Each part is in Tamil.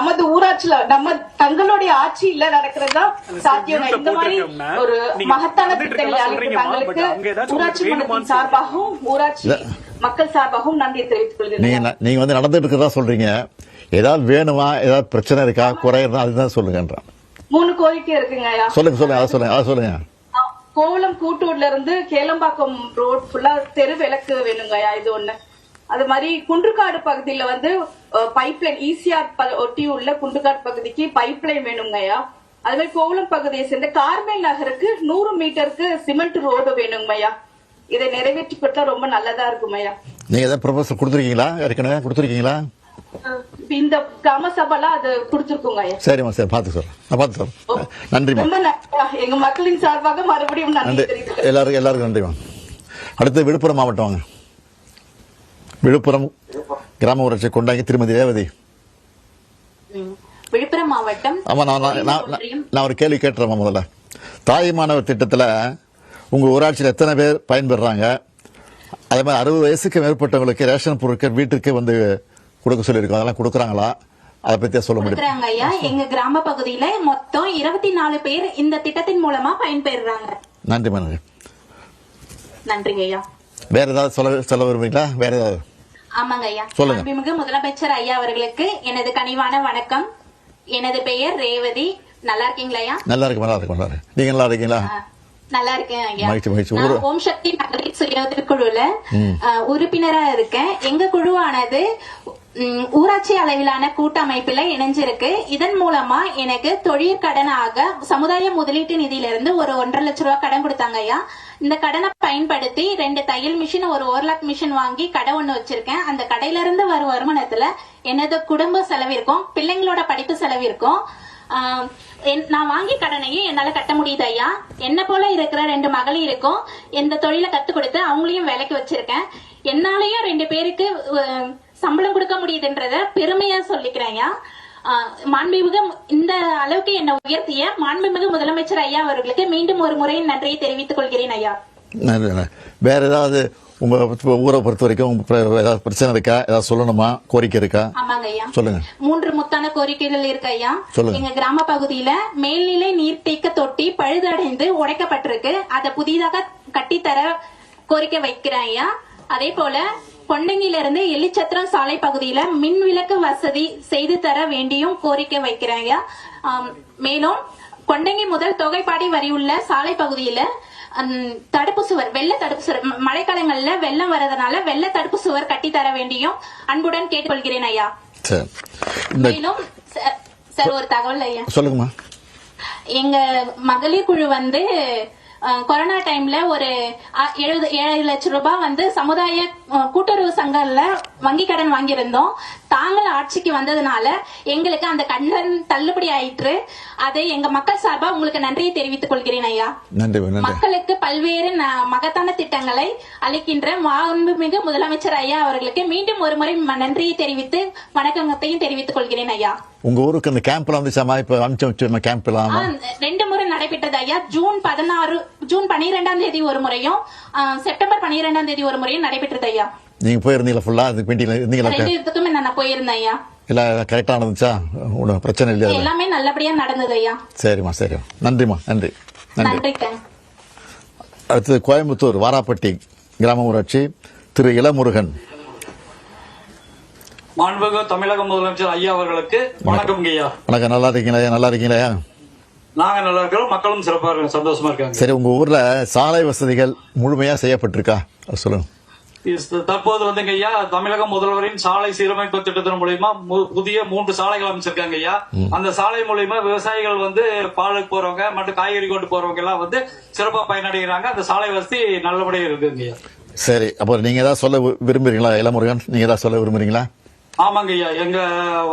நமது ஊராட்சியில நம்ம தங்களுடைய ஆட்சியில நடக்கிறதா சாத்தியம். இந்த மாதிரி ஒரு மகத்தான திட்டங்களை தங்களுக்கு ஊராட்சி மன்றத்தின் சார்பாகவும் ஊராட்சி மக்கள் சார்பாகவும் நன்றி தெரிவித்துக் கொள்கிறேன். நீங்க வந்து நடந்துட்டு இருக்கிறதா சொல்றீங்க, ஏதாவது வேணுமா, ஏதாவது பிரச்சனை இருக்கா, குறை இருந்தா அதுதான் சொல்லுங்கன்றான். 3 கோரிக்கை இருக்குங்க. சொல்லுங்க அதை சொல்லுங்க. கோவளம் கூட்டூர்ல இருந்து கேளம்பாக்கம் ரோட் ஃபுல்லா தெரு விளக்கு வேணுங்கய்யா, இது ஒண்ணு. அது மாதிரி குன்றுகாடு பகுதியில வந்து பைப்லைன் ஈசிஆர் ஒட்டி உள்ள குன்றுகாடு பகுதிக்கு பைப்லைன் வேணுங்கய்யா. அது மாதிரி கோவளம் பகுதியை சேர்ந்த கார்மேல் நகருக்கு 100 மீட்டருக்கு சிமெண்ட் ரோடு வேணுங்கய்யா. இதை நிறைவேற்றி கொடுத்தா ரொம்ப நல்லதா இருக்குமையா. நீங்க ஏதாவது ப்ரொபோசல் கொடுத்துருக்கீங்களா? ஏற்கனவே கொடுத்துருக்கீங்களா? இந்த கிராம சபைல அது கொடுத்துருக்கோங்க. சரிம்மா, சரி, பார்த்து சொல்றேன். நன்றிமா. எங்க மக்களின் சார்பாக மறுபடியும் நன்றி. எல்லாருக்கும் நன்றிமா. அடுத்து விழுப்புரம் மாவட்டம் வாங்க. விழுப்புரம் கிராம ஊராட்சி கொண்டாங்க திருமதி ரேவதி. விழுப்புரம் மாவட்டம். ஆமா, நான் ஒரு கேள்வி கேட்டுறேன். முதல்ல தாய் மாணவர் திட்டத்தில் உங்க ஊராட்சியில் எத்தனை பேர் பயன்பெறாங்க? அதே மாதிரி 60 வயசுக்கு மேற்பட்டவங்களுக்கு ரேஷன் பொருட்கள் வீட்டுக்கு வந்து கொடுக்க சொல்லியிருக்கோம், அதெல்லாம் கொடுக்குறாங்களா? அதை பத்தி சொல்ல முடியும்? ஐயா, எங்க கிராம பகுதியில மொத்தம் 24 பேர் இந்த திட்டத்தின் மூலமா பயன்பெறாங்க. நன்றி. நன்றிங்க ஐயா. வேற ஏதாவது சொல்ல விரும்புறீங்களா? வேற ஏதாவது? ஆமாங்க ஐயா. சொல்லுங்க. மாண்புமிகு முதலமைச்சர் ஐயா அவர்களுக்கு எனது கனிவான வணக்கம். எனது பெயர் ரேவதி. நல்லா இருக்கீங்களா ஐயா? நல்லா இருக்கு. நீங்க நல்லா இருக்கீங்களா? நல்லா இருக்கேன் ஐயா. மகிழ்ச்சி. ஓம் சக்தி மகளிர் சுய குழுல உறுப்பினரா இருக்கேன். எங்க குழுவானது ஊராட்சி அளவிலான கூட்டமைப்புல இணைஞ்சிருக்கு. இதன் மூலமா எனக்கு தொழில் கடனாக சமுதாய முதலீட்டு நிதியிலிருந்து ஒரு 1.5 லட்சம் ரூபாய் கடன் கொடுத்தாங்க ஐயா. இந்த கடனை பயன்படுத்தி 2 தையல் மிஷின், ஒரு ஓவர்லாக் மிஷின் வாங்கி கடை ஒண்ணு வச்சிருக்கேன். அந்த கடையில இருந்து வரும் வருமானத்துல எனது குடும்ப செலவிற்கும் பிள்ளைங்களோட படிப்பு செலவிற்கும் நான் வாங்கி கடனையும் என்னால கட்ட முடியுது ஐயா. என்ன போல இருக்கிற 2 மகளிருக்கும் இந்த தொழிலை கத்து கொடுத்து அவங்களையும் வேலைக்கு வச்சிருக்கேன். என்னாலயும் 2 பேருக்கு சம்பளம் கொடுக்க முடியுதுன்றத பெருமையா சொல்லிக்கிறேன் ஐயா. மாண்புமிகு இந்த அளவுக்கு என்ன உயர்த்திய மாண்புமிகு முதலமைச்சர் ஐயா அவர்களுக்கு மீண்டும் ஒரு முறை நன்றியை தெரிவித்துக் கொள்கிறேன் ஐயா. வேற ஏதாவது உங்க ஊரை பொறுத்த வரைக்கும் ஏதாவது பிரச்சனை இருக்கா? ஏதாவது சொல்லணுமா? கோரிக்கை இருக்கா? ஆமாங்க ஐயா, சொல்லுங்க. 3 முத்தான கோரிக்கைகள் இருக்கு ஐயா. எங்க கிராம பகுதியில மேல்நிலை நீர்த்தேக்க தொட்டி பழுதடைந்து உடைக்கப்பட்டிருக்கு. அதை புதிதாக கட்டித்தர கோரிக்கை வைக்கிறேன் ஐயா. அதே போல கொண்டங்கில இருந்து எலிச்சத்திரம் சாலை பகுதியில மின் விளக்கு வசதி செய்து தர வேண்டியும் கோரிக்கை வைக்கிறேன் ஐயா. மேலும் கொண்டங்கி முதல் தொகைப்பாடி வரி உள்ள சாலை பகுதியில தடுப்பு சுவர், வெள்ள தடுப்பு சுவர், மழைக்காலங்கள்ல வெள்ளம் வரதுனால வெள்ள தடுப்பு சுவர் கட்டி தர வேண்டியும் அன்புடன் கேட்டுக்கொள்கிறேன் ஐயா. மேலும் சார் ஒரு தகவல் ஐயா. சொல்லுங்கம்மா. எங்க மகளிர் குழு வந்து கொரோனா டைம்ல ஒரு 7 லட்சம் ரூபாய் வந்து சமுதாய கூட்டுறவு சங்கம்ல வங்கி கடன் வாங்கியிருந்தோம். தாங்கள் ஆட்சிக்கு வந்ததுனால எங்களுக்கு அந்த கடன் தள்ளுபடி ஆயிற்று. அதை எங்க மக்கள் சார்பா உங்களுக்கு நன்றியை தெரிவித்துக் கொள்கிறேன் ஐயா. மக்களுக்கு பல்வேறு மகத்தான திட்டங்களை அளிக்கின்ற மாண்புமிகு முதலமைச்சர் ஐயா அவர்களுக்கு மீண்டும் ஒரு முறை நன்றியை தெரிவித்து வணக்கத்தையும் தெரிவித்துக் கொள்கிறேன் ஐயா. உங்க ஊருக்கு அந்த கேம்ப்லாம் வந்துச்சாமா? இப்ப அனுப்பிச்சு கேம்ப்லாம் 2 முறை நடைபெற்றது ஐயா. ஜூன் 12ஆம் தேதி ஒரு முறையும் செப்டம்பர் 12ஆம் தேதி ஒரு முறையும் நடைபெற்றது ஐயா. நீங்க போயிருந்தீங்களா? ஃபுல்லா அது பெண்டிங்ல இருந்தீங்களா? 2 நான் போயிருந்தேன் ஐயா. எல்லாம் கரெக்டா நடந்துச்சா? ஒன்றும் பிரச்சனை இல்லையா? எல்லாமே நல்லபடியா நடந்தது ஐயா. சரிம்மா. நன்றிம்மா. நன்றி. அடுத்தது கோயம்புத்தூர் வாராப்பட்டி கிராம ஊராட்சி திரு இளமுருகன். மாண்புமிகு தமிழக முதலமைச்சர் ஐயா அவர்களுக்கு வணக்கம் ஐயா. வணக்கம். நல்லா இருக்கீங்களா? நாங்க நல்லா இருக்கிறோம். மக்களும் சிறப்பா இருக்காங்க, சந்தோஷமா இருக்காங்க. சரி, உங்க ஊர்ல சாலை வசதிகள் முழுமையா செய்யப்பட்டிருக்கா? சொல்லுங்க. தற்போது வந்துங்க ஐயா, தமிழக முதல்வரின் சாலை சீரமைப்பு திட்டத்தின் மூலியமா புதிய 3 சாலைகள் அமைச்சிருக்காங்க ஐயா. அந்த சாலை மூலியமா விவசாயிகள் வந்து பாலுக்கு போறவங்க மற்றும் காய்கறி கொண்டு போறவங்க எல்லாம் வந்து சிறப்பா பயனடைகிறாங்க. அந்த சாலை வசதி நல்லபடியா இருக்குங்க ஐயா. சரி, அப்போ நீங்க ஏதாவது சொல்ல விரும்புறீங்களா? இளமுருகன், நீங்க ஏதாவது சொல்ல விரும்புறீங்களா? ஆமாங்க ஐயா, எங்க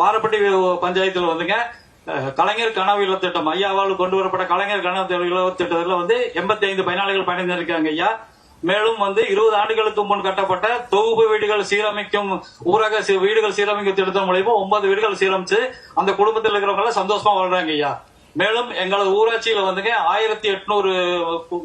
வாரப்பட்டி பஞ்சாயத்துல வந்துங்க கலைஞர் கனவு இல்ல திட்டம் ஐயாவால் கொண்டு வரப்பட்ட கலைஞர் கனவு இல்ல திட்டத்துல வந்து 85 பயனாளிகள் பயணிந்திருக்காங்க ஐயா. மேலும் வந்து 20 ஆண்டுகளுக்கு முன் கட்டப்பட்ட தொகுப்பு வீடுகள் சீரமைக்கும் ஊரக வீடுகள் சீரமைக்கும் திட்டத்தின் மூலமா 9 வீடுகள் சீரமைச்சு அந்த குடும்பத்தில் இருக்கிறவங்க எல்லாம் சந்தோஷமா வாழ்றாங்க ஐயா. மேலும் எங்களது ஊராட்சியில வந்துங்க 1800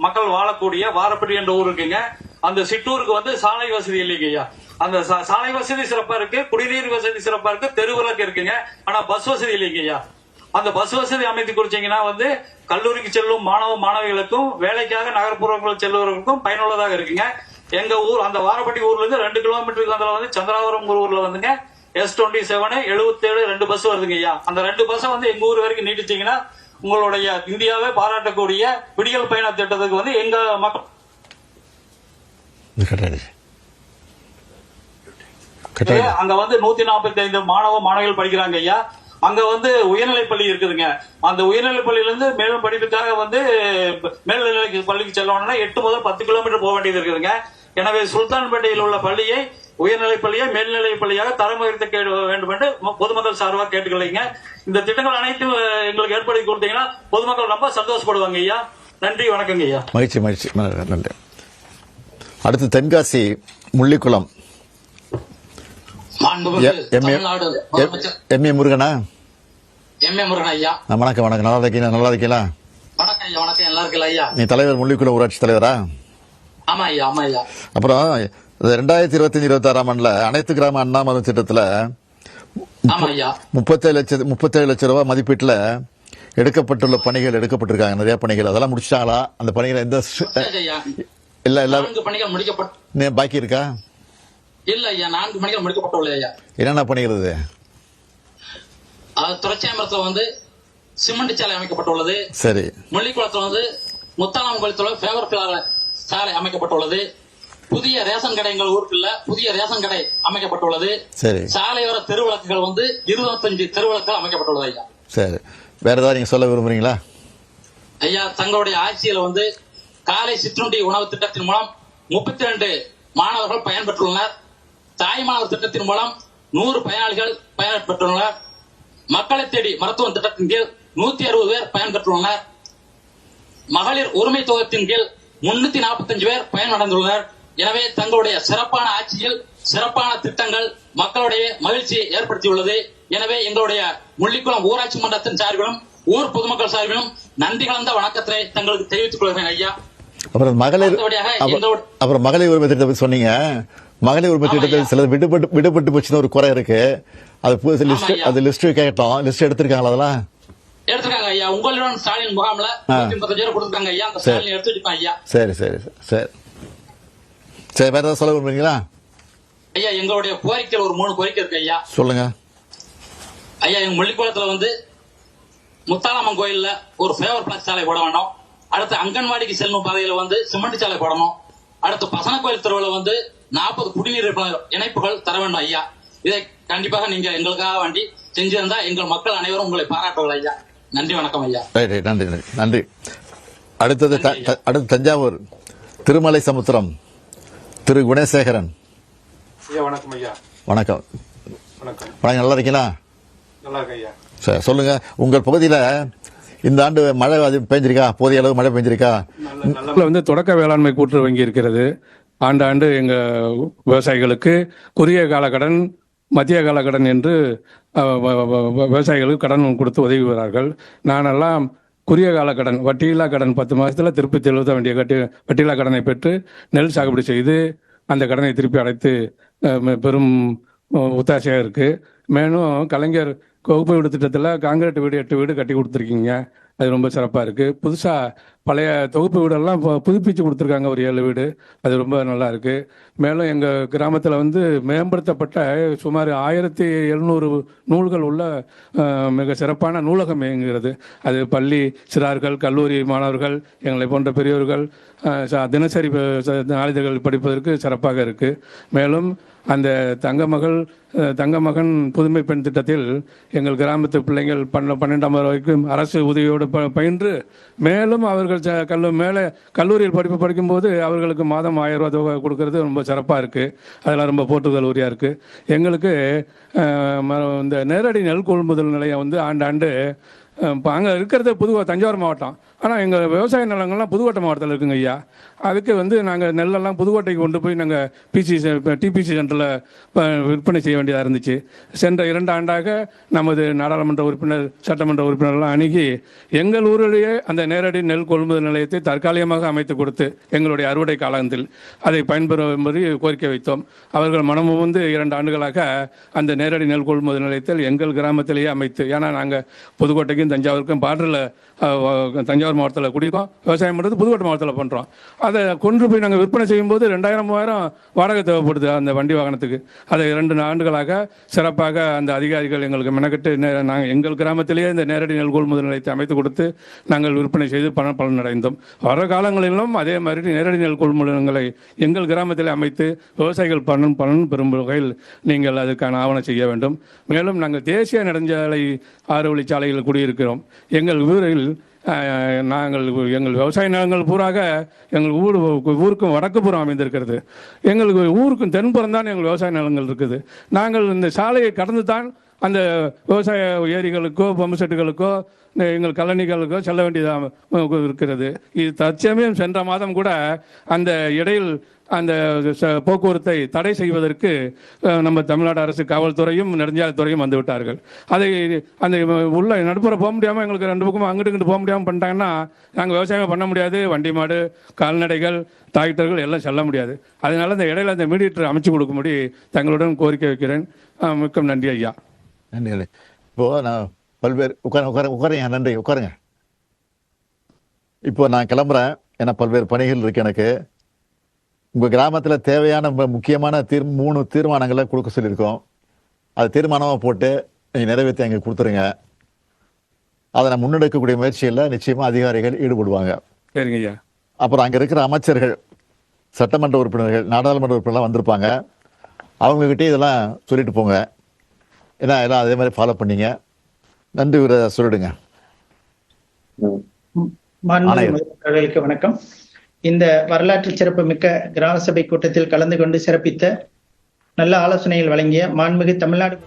மக்கள் வாழக்கூடிய வாரப்பட்டி என்ற ஊர் இருக்குங்க. அந்த சிற்றூருக்கு வந்து சாலை வசதி இல்லைங்க ஐயா. அந்த சாலை வசதி சிறப்பா இருக்கு, குடிநீர் வசதி சிறப்பா இருக்கு, தெருவிளக்கு இருக்குங்க. ஆனா பஸ் வசதி இல்லைங்க ஐயா. அந்த பஸ் வசதி அமைத்து கொடுத்தீங்கன்னா வந்து கல்லூரிக்கு செல்லும் மாணவ மாணவிகளுக்கும் வேலைக்காக நகர்ப்புறங்கள் செல்வர்களுக்கும் பயனுள்ளதாக இருக்குங்க. எங்க ஊர் அந்த வாரப்பட்டி ஊர்ல இருந்து 2 கிலோமீட்டருக்கு அந்த வந்து சந்திராபுரம் ஊர்ல வந்துங்க S27 77 2 பஸ் வருதுங்க ஐயா. அந்த 2 பஸ்ஸை வந்து எங்க ஊர் வரைக்கும் நீட்டிச்சீங்கன்னா உங்களுடைய இந்தியாவே பாராட்டக்கூடிய விடியல் பயண திட்டத்துக்கு வந்து எங்க மக்கள் அங்க வந்து 145 மாணவ மாணவிகள் படிக்கிறாங்க ஐயா. அங்க வந்து உயர்நிலைப் பள்ளி இருக்குதுங்க. அந்த உயர்நிலைப் பள்ளியில இருந்து மேலும் படிப்புக்காக வந்து மேல்நிலை பள்ளிக்கு செல்லணும்னா 8 முதல் 10 கிலோமீட்டர் போக வேண்டியது இருக்குதுங்க. எனவே சுல்தான்பேட்டையில் உள்ள பள்ளியை உயர்நிலைப் பள்ளியை மேல்நிலைப் பள்ளியாக தரம் உயர்த்த வேண்டும் என்று பொதுமக்கள் சார்பாக கேட்டுக்கலைங்க. இந்த திட்டங்கள் அனைத்தும் எங்களுக்கு ஏற்படுத்தி கொடுத்தீங்கன்னா பொதுமக்கள் ரொம்ப சந்தோஷப்படுவாங்க ஐயா. நன்றி, வணக்கங்க ஐயா. மகிழ்ச்சி மகிழ்ச்சி, நன்றி. அடுத்து தென்காசி முள்ளிக்குளம் எம்ஏ முருகனா? எம்ஏ முருகன் ஐயா. வணக்கம் வணக்கம், நல்லா இருக்கீங்களா? நல்லா இருக்கீங்களா? வணக்கம் ஐயா. வணக்கம், நல்லா இருக்கல ஐயா. நீ தலைவர் முள்ளிக்குளம் ஊராட்சி தலைவரா? ஆமா ஐயா, ஆமா ஐயா. அப்புறம் 2025-26 ஆண்டுல அனைத்து கிராம அண்ணா மதம் திட்டத்துல 37 லட்சம் ரூபாய் மதிப்பீட்டுல எடுக்கப்பட்டுள்ள பணிகள் எடுக்கப்பட்டிருக்காங்க. நிறைய பணிகள் அதெல்லாம் முடிச்சிட்டாங்களா? அந்த பணிகள் எந்த இல்ல பணிகள் முடிக்கப்பட்டு பாக்கி இருக்கா? இல்ல ஐயா, 4 பணிகள் முடிக்கப்பட்டுள்ள ஐயா. என்னென்ன பணிகள்? துறைச்சாமரத்துல வந்து சிமெண்ட் சாலை அமைக்கப்பட்டுள்ளது. சரி. முள்ளிக்குளத்துல வந்து முத்தாலாம் குளத்துல ஃபேவர் சாலை அமைக்கப்பட்டுள்ளது. புதிய ரேஷன் கடை எங்கள் ஊருக்குள்ள புதிய ரேஷன் கடை அமைக்கப்பட்டுள்ளது. சரி. சாலையோர தெருவிளக்குகள் வந்து 25 தெருவிளக்குகள் அமைக்கப்பட்டுள்ளது ஐயா. சரி, வேற ஏதாவது நீங்க சொல்ல விரும்புறீங்களா? ஐயா, தங்களுடைய ஆட்சியில வந்து காலை சிற்றுண்டி உணவு திட்டத்தின் மூலம் 32 மாணவர்கள் பயன்பெற்றுள்ளனர். தாய்மானவர் திட்டத்தின் மூலம் 100 பயனாளிகள் பயன்பெற்றுள்ளனர். மக்களை தேடி மருத்துவ திட்டத்தின் கீழ் 160 பேர் பயன்பெற்றுள்ளனர். மகளிர் உரிமை தொகையின் கீழ் 345 பேர் பயனடைந்துள்ளனர். எனவே தங்களுடைய சிறப்பான ஆட்சியில் சிறப்பான திட்டங்கள் மக்களுடைய மகிழ்ச்சியை ஏற்படுத்தியுள்ளது. எனவே எங்களுடைய முள்ளிக்குளம் ஊராட்சி மன்றத்தின் சார்பிலும் ஊர் பொதுமக்கள் சார்பிலும் நன்றி கலந்த வணக்கத்தை தங்களுக்கு தெரிவித்துக் கொள்கிறேன் ஐயா. அப்புறம் மகளிர் உரிமை திட்டத்தை சொன்னீங்க. மகளிர் உரிமை திட்டத்தில் சில விடுபட்டு போச்சுன்னு ஒரு குறை இருக்கு. அது லிஸ்ட் கேட்டோம். லிஸ்ட் எடுத்திருக்காங்களா? அதெல்லாம் எடுத்திருக்காங்க ஐயா. உங்களுடன் ஸ்டாலின் முகாம்ல 135 பேர் கொடுத்திருக்காங்க ஐயா. அந்த ஸ்டாலின் எடுத்துட்டு ஐயா. சரி சரி சரி சரி, வேற ஏதாவது சொல்ல விரும்புறீங்களா? ஐயா, எங்களுடைய கோரிக்கையில் ஒரு 3 கோரிக்கை இருக்கு ஐயா. சொல்லுங்க ஐயா. எங்க முள்ளிக்குளத்துல வந்து முத்தாலாமன் கோயில்ல ஒரு ஃபேவர் பிளாக் சாலை போட வேணும். அடுத்து அங்கன்வாடிக்கு செல்லும் பாதையில வந்து சிமெண்ட் சாலை போடணும். அடுத்து பசன கோயில் தெருவில் வந்து 40 குடிநீர் இணைப்புகள் தர வேண்டும் ஐயா. இதை கண்டிப்பாக நீங்க எங்களுக்காக வேண்டி செஞ்சிருந்தா எங்கள் மக்கள் அனைவரும் உங்களை பாராட்டுவார்கள் ஐயா. நன்றி, வணக்கம் ஐயா. நன்றி நன்றி. அடுத்து தஞ்சாவூர் திருமலை சமுத்திரம் திரு குணசேகரன். வணக்கம் ஐயா. வணக்கம் வணக்கம். வணக்கம், நல்லா இருக்கீங்களா? நல்லா இருக்கு ஐயா. சரி, சொல்லுங்க. உங்கள் பகுதியில இந்த ஆண்டு மழை பெஞ்சிருக்கா? போதிய அளவு மழை பெஞ்சிருக்கா? வந்து தொடக்க வேளாண்மை கூட்டுறவு வங்கி இருக்கிறது. ஆண்டாண்டு எங்க விவசாயிகளுக்கு குறுகிய கால கடன், மத்திய கால கடன் என்று விவசாயிகளுக்கு கடன் கொடுத்து உதவுகிறார்கள். நானெல்லாம் குறுகிய கால கடன், வட்டியில்லா கடன் 10 மாதத்துல திருப்பி செலுத்த வேண்டிய வட்டியில்லா கடனை பெற்று நெல் சாகுபடி செய்து அந்த கடனை திருப்பி அடைத்து பெரும் ஒத்தாசையாக இருக்கு. மேலும் கலைஞர் தொகுப்பு வீடு திட்டத்தில் காங்கிரீட் வீடு 8 வீடு கட்டி கொடுத்துருக்கீங்க. அது ரொம்ப சிறப்பாக இருக்குது. புதுசாக பழைய தொகுப்பு வீடெல்லாம் புதுப்பிச்சு கொடுத்துருக்காங்க, ஒரு 7 வீடு. அது ரொம்ப நல்லா இருக்குது. மேலும் எங்கள் கிராமத்தில் வந்து மேம்படுத்தப்பட்ட சுமார் 1700 நூல்கள் உள்ள மிக சிறப்பான நூலகம் இயங்குகிறது. அது பள்ளி சிறார்கள், கல்லூரி மாணவர்கள், எங்களை போன்ற பெரியவர்கள் தினசரி நாளிதழ்கள் படிப்பதற்கு சிறப்பாக இருக்குது. மேலும் அந்த தங்கமகன் புதுமை பெண் திட்டத்தில் எங்கள் கிராமத்து பிள்ளைங்கள் 12ஆம் வரைக்கும் அரசு உதவியோடு பயின்று மேலும் அவர்கள் கல்லூரியில் படிக்கும்போது அவர்களுக்கு மாதம் 1000 ரூபா தொகை கொடுக்கறது ரொம்ப சிறப்பாக இருக்குது. அதெல்லாம் ரொம்ப போற்றுதல் உரியாக இருக்குது. எங்களுக்கு இந்த நேரடி நெல் கொள்முதல் நிலையம் வந்து ஆண்டாண்டு இப்போ அங்கே இருக்கிறது தஞ்சாவூர் மாவட்டம். ஆனால் எங்கள் விவசாய நிலங்கள்லாம் புதுக்கோட்டை மாவட்டத்தில் இருக்குங்க ஐயா. அதுக்கு வந்து நாங்கள் நெல்லெல்லாம் புதுக்கோட்டைக்கு கொண்டு போய் நாங்கள் டிபிசி சென்டரில் விற்பனை செய்ய வேண்டியதாக இருந்துச்சு. சென்ற 2 ஆண்டாக நமது நாடாளுமன்ற உறுப்பினர், சட்டமன்ற உறுப்பினர்லாம் அணுகி எங்கள் ஊரிலேயே அந்த நேரடி நெல் கொள்முதல் நிலையத்தை தற்காலிகமாக அமைத்து கொடுத்து எங்களுடைய அறுவடை காலத்தில் அதை பயன்பெறும்படி கோரிக்கை வைத்தோம். அவர்கள் மனமும் வந்து 2 ஆண்டுகளாக அந்த நேரடி நெல் கொள்முதல் நிலையத்தில் எங்கள் கிராமத்திலேயே அமைத்து, ஏன்னா நாங்கள் புதுக்கோட்டைக்கும் தஞ்சாவூருக்கும் பாடரில் தஞ்சாவூர் மாவட்டத்தில் குடியிருக்கோம், விவசாயம் பண்ணுறது புதுக்கோட்டை மாவட்டத்தில் பண்ணுறோம். அதை கொண்டு போய் நாங்கள் விற்பனை செய்யும்போது 2000-3000 வாடகை தேவைப்படுது அந்த வண்டி வாகனத்துக்கு. அதை 2 ஆண்டுகளாக சிறப்பாக அந்த அதிகாரிகள் எங்களுக்கு மெனக்கட்டு நாங்கள் எங்கள் கிராமத்திலேயே இந்த நேரடி நெல் கொள்முதல் நிலையத்தை அமைத்து கொடுத்து நாங்கள் விற்பனை செய்து பலனடைந்தோம். வர காலங்களிலும் அதே மாதிரி நேரடி நெல் கொள்முதல்களை எங்கள் கிராமத்தில் அமைத்து விவசாயிகள் பலன் பெறும் வகையில் நீங்கள் அதுக்கான ஆவணம் செய்ய வேண்டும். மேலும் நாங்கள் தேசிய நெடுஞ்சாலை 6 வழிச்சாலையில் குடியிருக்கிறோம். எங்கள் ஊரில் எங்கள் விவசாய நிலங்கள் பூராக எங்கள் ஊருக்கும் வடக்கு புறம் அமைந்திருக்கிறது. எங்களுக்கு ஊருக்கும் தென்புறம் தான் எங்கள் விவசாய நிலங்கள் இருக்குது. நாங்கள் இந்த சாலையை கடந்து தான் அந்த விவசாய ஏரிகளுக்கோ பம்பு செட்டுகளுக்கோ எங்கள் கழனிகளுக்கோ செல்ல வேண்டியதாக இருக்கிறது. இது தற்சமயம் சென்ற மாதம் கூட அந்த இடையில் அந்த போக்குவரத்தை தடை செய்வதற்கு நம்ம தமிழ்நாடு அரசு காவல்துறையும் நெடுஞ்சாலைத்துறையும் வந்து விட்டார்கள். அதை அந்த உள்ள நடுப்புற போக முடியாமல் எங்களுக்கு 2 பக்கமும் அங்கிட்டு இங்கிட்டு போக முடியாமல் பண்ணிட்டாங்கன்னா நாங்கள் விவசாயம் பண்ண முடியாது. வண்டி மாடு, கால்நடைகள், டிராக்டர்கள் எல்லாம் செல்ல முடியாது. அதனால இந்த இடையில அந்த மீடியேட்டர் அமைச்சு கொடுக்கும்படி தங்களுடன் கோரிக்கை வைக்கிறேன். மிக்க நன்றி ஐயா. நன்றி. இப்போ நான் பல்வேறு உட்காருங்க. நன்றி, உட்காருங்க. இப்போ நான் கிளம்புறேன், ஏன்னா பல்வேறு பணிகள் இருக்கு எனக்கு. உங்கள் கிராமத்தில் தேவையான முக்கியமான 3 தீர்மானங்களை கொடுக்க சொல்லியிருக்கோம். அது தீர்மானமாக போட்டு நீங்கள் நிறைவேற்றி அங்கே கொடுத்துருங்க. அதை நான் முன்னெடுக்கக்கூடிய முயற்சியில் நிச்சயமாக அதிகாரிகள் ஈடுபடுவாங்க. சரிங்க ஐயா. அப்புறம் அங்கே இருக்கிற அமைச்சர்கள், சட்டமன்ற உறுப்பினர்கள், நாடாளுமன்ற உறுப்பினர்லாம் வந்திருப்பாங்க. அவங்கக்கிட்டே இதெல்லாம் சொல்லிட்டு போங்க. ஏன்னா எல்லாம் அதே மாதிரி ஃபாலோ பண்ணீங்க. நன்றி சொல்லிடுங்க. மாண்புமிகு வணக்கம். இந்த வரலாற்று சிறப்பு மிக்க கிராம சபை கூட்டத்தில் கலந்து கொண்டு சிறப்பித்த நல்ல ஆலோசனைகள் வழங்கிய மாண்புமிகு தமிழ்நாடு